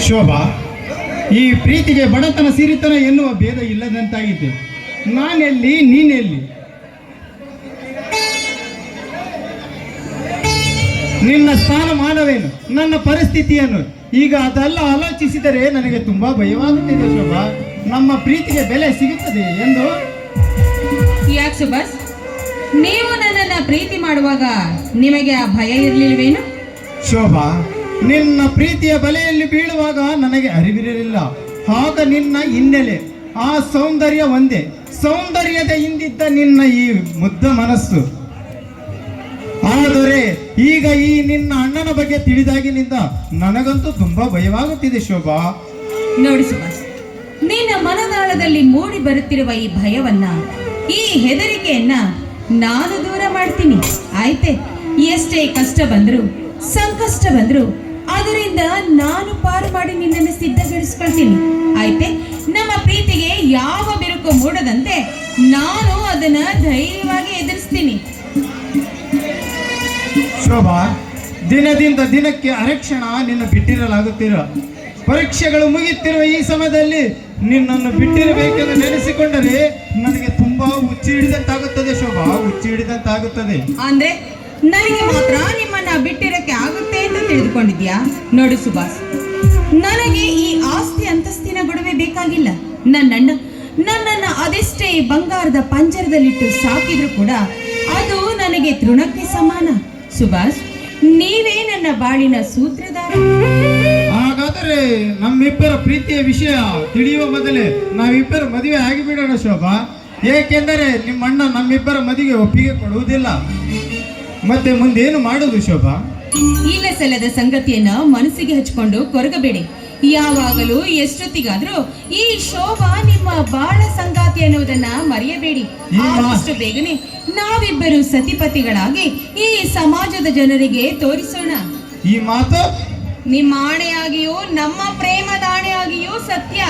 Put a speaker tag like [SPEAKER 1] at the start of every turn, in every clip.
[SPEAKER 1] ಶೋಭಾ, ಈ ಪ್ರೀತಿಗೆ ಬಡತನ ಸಿರಿತನ ಎನ್ನುವ ಭೇದ ಇಲ್ಲದಂತಾಗಿದೆ. ನಾನೆಲ್ಲಿ ನೀನೆಲ್ಲಿ? ನಿನ್ನ ಸ್ಥಾನಮಾನವೇನು, ನನ್ನ ಪರಿಸ್ಥಿತಿಯನ್ನು ಈಗ ಅದೆಲ್ಲ ಆಲೋಚಿಸಿದರೆ ನನಗೆ ತುಂಬಾ ಭಯವಾಗುತ್ತಿದೆ. ಶೋಭಾ, ನಮ್ಮ ಪ್ರೀತಿಗೆ ಬೆಲೆ ಸಿಗುತ್ತದೆ ಎಂದು?
[SPEAKER 2] ಯಾಕೆ ಸುಭಾಷ್, ನೀವು ನನ್ನನ್ನು ಪ್ರೀತಿ ಮಾಡುವಾಗ ನಿಮಗೆ ಆ ಭಯ ಇರಲಿಲ್ವೇನು?
[SPEAKER 1] ಶೋಭಾ, ನಿನ್ನ ಪ್ರೀತಿಯ ಬಲೆಯಲ್ಲಿ ಬೀಳುವಾಗ ನನಗೆ ಅರಿವಿರಲಿಲ್ಲ. ಆಗ ನಿನ್ನ ಹಿನ್ನೆಲೆ, ಆ ಸೌಂದರ್ಯ ಒಂದೇ. ಸೌಂದರ್ಯದ ಹಿಂದಿದ್ದ ನಿನ್ನ ಈ ಮುಗ್ಧ ಮನಸ್ಸು. ಆದರೆ ಈಗ ಈ ನಿನ್ನ ಅಣ್ಣನ ಬಗ್ಗೆ ತಿಳಿದಾಗಿನಿಂದ ನನಗಂತೂ ತುಂಬಾ ಭಯವಾಗುತ್ತಿದೆ. ಶೋಭಾ,
[SPEAKER 2] ನೋಡಿ ಸುಭಾಷ್, ನಿನ್ನ ಮನದಾಳದಲ್ಲಿ ಮೂಡಿ ಬರುತ್ತಿರುವ ಈ ಭಯವನ್ನ, ಈ ಹೆದರಿಕೆಯನ್ನ ನಾನು ದೂರ ಮಾಡ್ತೀನಿ. ಆಯ್ತೆ, ಎಷ್ಟೇ ಕಷ್ಟ ಬಂದ್ರು, ಸಂಕಷ್ಟ ಬಂದ್ರು, ಅದರಿಂದ ನಾನು ಪಾರು ಮಾಡಿ ನಿನ್ನನ್ನು ಸಿದ್ಧಗೊಳಿಸ್ಕೊಳ್ತೀನಿ. ಆಯ್ತೆ, ನಮ್ಮ ಪ್ರೀತಿಗೆ ಯಾವ ಬಿರುಕು ಮೂಡದಂತೆ ನಾನು ಅದನ್ನ ಧೈರ್ಯವಾಗಿ ಎದುರಿಸ್ತೀನಿ.
[SPEAKER 1] ಶೋಭಾ, ದಿನದಿಂದ ದಿನಕ್ಕೆ ಅರಕ್ಷಣ ನಿನ್ನ ಬಿಟ್ಟಿರಲಾಗುತ್ತಿರ. ಪರೀಕ್ಷೆಗಳು ಮುಗಿಯುತ್ತಿರುವ ಈ ಸಮಯದಲ್ಲಿ ನಿನ್ನನ್ನು ಬಿಟ್ಟಿರಬೇಕೆಂದು ನೆನೆಸಿಕೊಂಡರೆ ನನಗೆ ತುಂಬಾ ಹುಚ್ಚಿ ಹಿಡಿದಂತಾಗುತ್ತದೆ. ಶೋಭಾ, ಹುಚ್ಚಿ ಹಿಡಿದಂತಾಗುತ್ತದೆ.
[SPEAKER 2] ಅಂದ್ರೆ ನನಗೆ ಮಾತ್ರ ನಿಮ್ಮನ್ನ ಬಿಟ್ಟಿರಕ್ಕೆ ಆಗುತ್ತೆ ಅಂತ ತಿಳಿದುಕೊಂಡಿದ್ಯಾ? ನೋಡಿ ಸುಭಾಷ್, ನನಗೆ ಈ ಆಸ್ತಿ ಅಂತಸ್ತಿನ ಗೊಡವೆ ಬೇಕಾಗಿಲ್ಲ. ನನ್ನನ್ನ ಅದೆಷ್ಟೇ ಬಂಗಾರದ ಪಂಜರದಲ್ಲಿಟ್ಟು ಸಾಕಿದ್ರು ಕೂಡ ಅದು ನನಗೆ ತೃಣಕ್ಕೆ ಸಮಾನ. ಸುಭಾಷ್, ನೀವೇ ನನ್ನ ಬಾಳಿನ ಸೂತ್ರಧಾರ.
[SPEAKER 1] ಹಾಗಾದರೆ ನಮ್ಮಿಬ್ಬರ ಪ್ರೀತಿಯ ವಿಷಯ ತಿಳಿಯುವ ಮೊದಲೇ ನಾವಿಬ್ಬರ ಮದುವೆ ಆಗಿಬಿಡೋಣ. ಶೋಭಾ, ಏಕೆಂದರೆ ನಿಮ್ಮಣ್ಣ ನಮ್ಮಿಬ್ಬರ ಮದುವೆಗೆ ಒಪ್ಪಿಗೆ ಕೊಡುವುದಿಲ್ಲ. ಮತ್ತೆ ಮುಂದೇನು ಮಾಡುವುದು? ಶೋಭಾ,
[SPEAKER 2] ಇಲ್ಲ ಸಲ್ಲದ ಸಂಗತಿಯನ್ನ ಮನಸ್ಸಿಗೆ ಹಚ್ಕೊಂಡು ಕೊರಗಬೇಡಿ. ಯಾವಾಗಲೂ ಎಷ್ಟೊತ್ತಿಗಾದ್ರೂ ಈ ಶೋಭಾ ನಿಮ್ಮ ಬಾಳ ಸಂಗಾತಿ ಅನ್ನೋದನ್ನ ಮರೆಯಬೇಡಿ. ಆದಷ್ಟು ಬೇಗನೆ ನಾವಿಬ್ಬರು ಸತಿಪತಿಗಳಾಗಿ ಈ ಸಮಾಜದ ಜನರಿಗೆ ತೋರಿಸೋಣ.
[SPEAKER 1] ಈ ಮಾತು
[SPEAKER 2] ನಿಮ್ಮ ಆಣೆಯಾಗಿಯೂ ನಮ್ಮ ಪ್ರೇಮದ ಆಣೆಯಾಗಿಯೂ ಸತ್ಯ.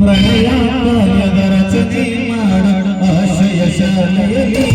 [SPEAKER 1] ಪ್ರಣಯ ಕಾವ್ಯದ ರಚನೆ ಮಾಡ ಆಶಯ ಶಾಲೆಯಲ್ಲಿ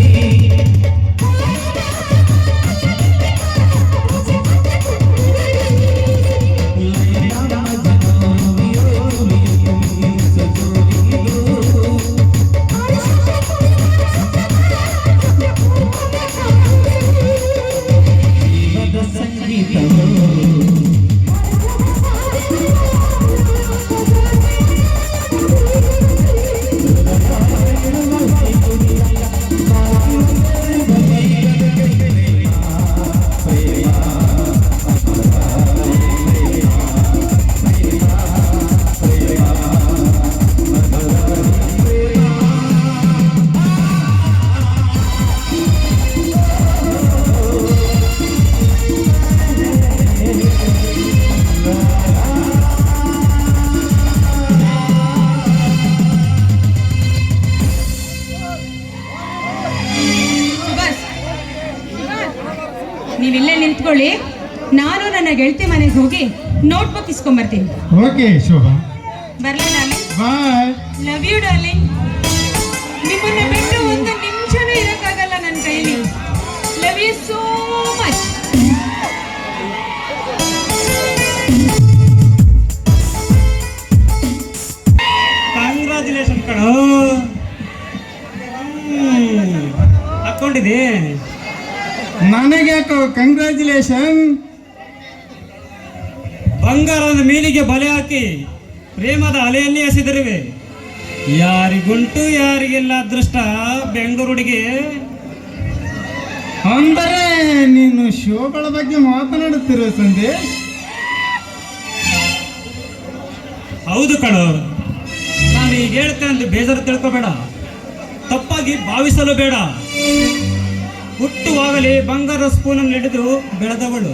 [SPEAKER 2] ನೀವಿಲ್ಲೇ ನಿಂತ್ಕೊಳ್ಳಿ, ನಾನು ನನ್ನ ಗೆಳತಿ ಮನೆಗೆ ಹೋಗಿ ನೋಟ್ಬುಕ್ ಇಸ್ಕೊಂಬರ್ತೀನಿ.
[SPEAKER 1] ಓಕೆ ಶೋಭಾ,
[SPEAKER 2] ಬರ್ಲಾ darling?
[SPEAKER 1] Bye.
[SPEAKER 2] Love you darling. ನಿಮ್ಮನ್ನ ಬಿಟ್ಟು ಒಂದು ನಿಮಿಷನೂ ಇರೋಕ್ಕಾಗಲ್ಲ ನನ್ನ ಕೈಲಿ. Love you so much.
[SPEAKER 3] Congratulation ಕಣೋ, ಹಾಕೊಂಡಿದೆ.
[SPEAKER 1] ನನಗೆ ಯಾಕೋ ಕಂಗ್ರ್ಯಾಚುಲೇಷನ್.
[SPEAKER 3] ಬಂಗಾರದ ಮೀನಿಗೆ ಬಲೆ ಹಾಕಿ ಪ್ರೇಮದ ಅಲೆಯಲ್ಲಿ ಎಸೆದಿರುವೆ. ಯಾರಿಗುಂಟು ಯಾರಿಗೆಲ್ಲ ಅದೃಷ್ಟ ಬೆಂಗಳೂರಿಗೆ.
[SPEAKER 1] ಅಂದರೆ ನೀನು ಶೋಗಳ ಬಗ್ಗೆ ಮಾತನಾಡುತ್ತಿರುವ ಸಂದೇಶ್?
[SPEAKER 3] ಹೌದು ಕಣೋ, ನಾನು ಈಗ ಹೇಳ್ತೇನೆ ಅಂತ ಬೇಜಾರು ತಿಳ್ಕೊಬೇಡ, ತಪ್ಪಾಗಿ ಭಾವಿಸಲು ಬೇಡ. ಹುಟ್ಟುವಾಗಲೇ ಬಂಗಾರ ಸ್ಪೂನನ್ನು ಹಿಡಿದು ಬೆಳೆದವಳು.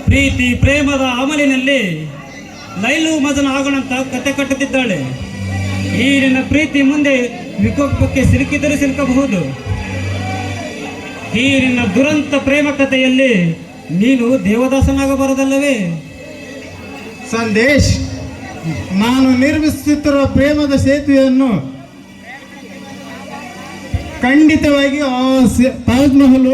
[SPEAKER 3] ಪ್ರೀತಿ ಪ್ರೇಮದ ಅಮಲಿನಲ್ಲಿ ಲೈಲು ಮಜನ ಆಗೋಣಂತ ಕತೆ ಕಟ್ಟುತ್ತಿದ್ದಾಳೆ. ಈ ನಿನ್ನ ಪ್ರೀತಿ ಮುಂದೆ ವಿಕೋಪಕ್ಕೆ ಸಿಲುಕಿದರೂ ಸಿಲುಕಬಹುದು. ಈ ನಿನ್ನ ದುರಂತ ಪ್ರೇಮ ಕಥೆಯಲ್ಲಿ ನೀನು ದೇವದಾಸನಾಗಬಾರದಲ್ಲವೇ?
[SPEAKER 1] ಸಂದೇಶ್, ನಾನು ನಿರ್ಮಿಸುತ್ತಿರುವ ಪ್ರೇಮದ ಸೇತುವೆಯನ್ನು ಖಂಡಿತವಾಗಿ ತಾಜ್ ಮಹಲ್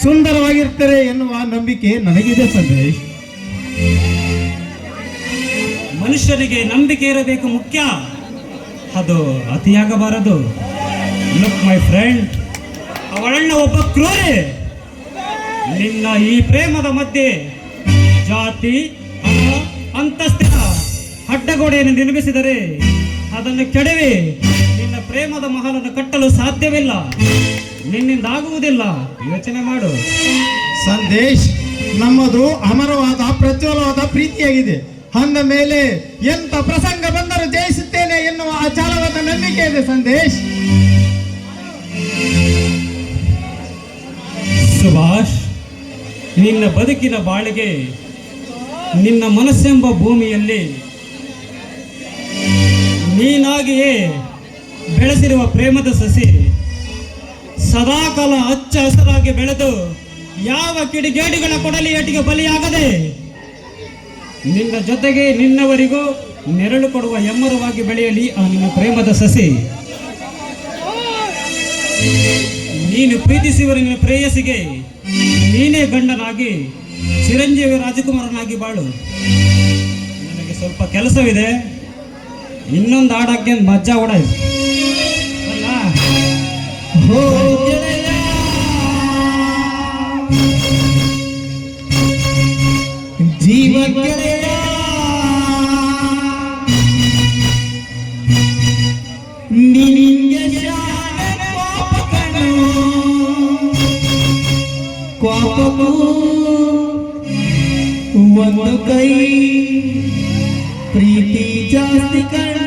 [SPEAKER 1] ಸುಂದರವಾಗಿರ್ತಾರೆ ಎನ್ನುವ ನಂಬಿಕೆ ನನಗಿದೆ ಸಂದೇಶ್.
[SPEAKER 3] ಮನುಷ್ಯನಿಗೆ ನಂಬಿಕೆ ಇರಬೇಕು ಮುಖ್ಯ, ಅದು ಅತಿಯಾಗಬಾರದು. ಲುಕ್ ಮೈ ಫ್ರೆಂಡ್, ಅವಳನ್ನ ಒಬ್ಬ ಕ್ರೂರಿ. ನಿನ್ನ ಈ ಪ್ರೇಮದ ಮಧ್ಯೆ ಜಾತಿ ಹಣ ಅಂತಸ್ತಿನ ಅಡ್ಡಗೋಡೆಯನ್ನು ನಿರ್ಮಿಸಿದರೆ ಅದನ್ನು ಕೆಡವಿ ನಿನ್ನ ಪ್ರೇಮದ ಮಹಲನ್ನು ಕಟ್ಟಲು ಸಾಧ್ಯವಿಲ್ಲ. ನಿನ್ನಿಂದ ಆಗುವುದಿಲ್ಲ, ಯೋಚನೆ ಮಾಡು.
[SPEAKER 1] ಸಂದೇಶ್, ನಮ್ಮದು ಅಮರವಾದ ಪ್ರಜ್ವಲವಾದ ಪ್ರೀತಿಯಾಗಿದೆ. ಅಂದ ಮೇಲೆ ಎಂತ ಪ್ರಸಂಗ ಬಂದರೂ ಜಯಿಸುತ್ತೇನೆ ಎನ್ನುವ ಅಚಲವಾದ ನಂಬಿಕೆ ಇದೆ ಸಂದೇಶ್.
[SPEAKER 3] ಸುಭಾಷ್, ನಿನ್ನ ಬದುಕಿನ ಬಾಳಿಗೆ ನಿನ್ನ ಮನಸ್ಸೆಂಬ ಭೂಮಿಯಲ್ಲಿ ನೀನಾಗಿಯೇ ಬೆಳೆಸಿರುವ ಪ್ರೇಮದ ಸಸಿ ಸದಾಕಾಲ ಹಚ್ಚ ಹಸಿರಾಗಿ ಬೆಳೆದು ಯಾವ ಕಿಡಿಗೇಡಿಗಳ ಕೊಡಲಿ ಏಟಿಗೆ ಬಲಿಯಾಗದೆ ನಿನ್ನ ಜೊತೆಗೆ ನಿನ್ನವರಿಗೂ ನೆರಳು ಕೊಡುವ ಎಮ್ಮರವಾಗಿ ಬೆಳೆಯಲಿ ಆ ನಿನ್ನ ಪ್ರೇಮದ ಸಸಿ. ನೀನು ಪ್ರೀತಿಸುವ ನಿನ್ನ ಪ್ರೇಯಸಿಗೆ ನೀನೇ ಗಂಡನಾಗಿ ಚಿರಂಜೀವಿ ರಾಜಕುಮಾರನಾಗಿ ಬಾಳು. ನನಗೆ ಸ್ವಲ್ಪ ಕೆಲಸವಿದೆ, ಇನ್ನೊಂದು ಹಾಡಕ್ಕೆ ಮಜ್ಜಾ ಕೂಡ ಇದೆ.
[SPEAKER 1] ಜೀವ ಕೋಪವು ಒಂದು ಕೈ ಪ್ರೀತಿ ಜಾಸ್ತಿ ಕಣ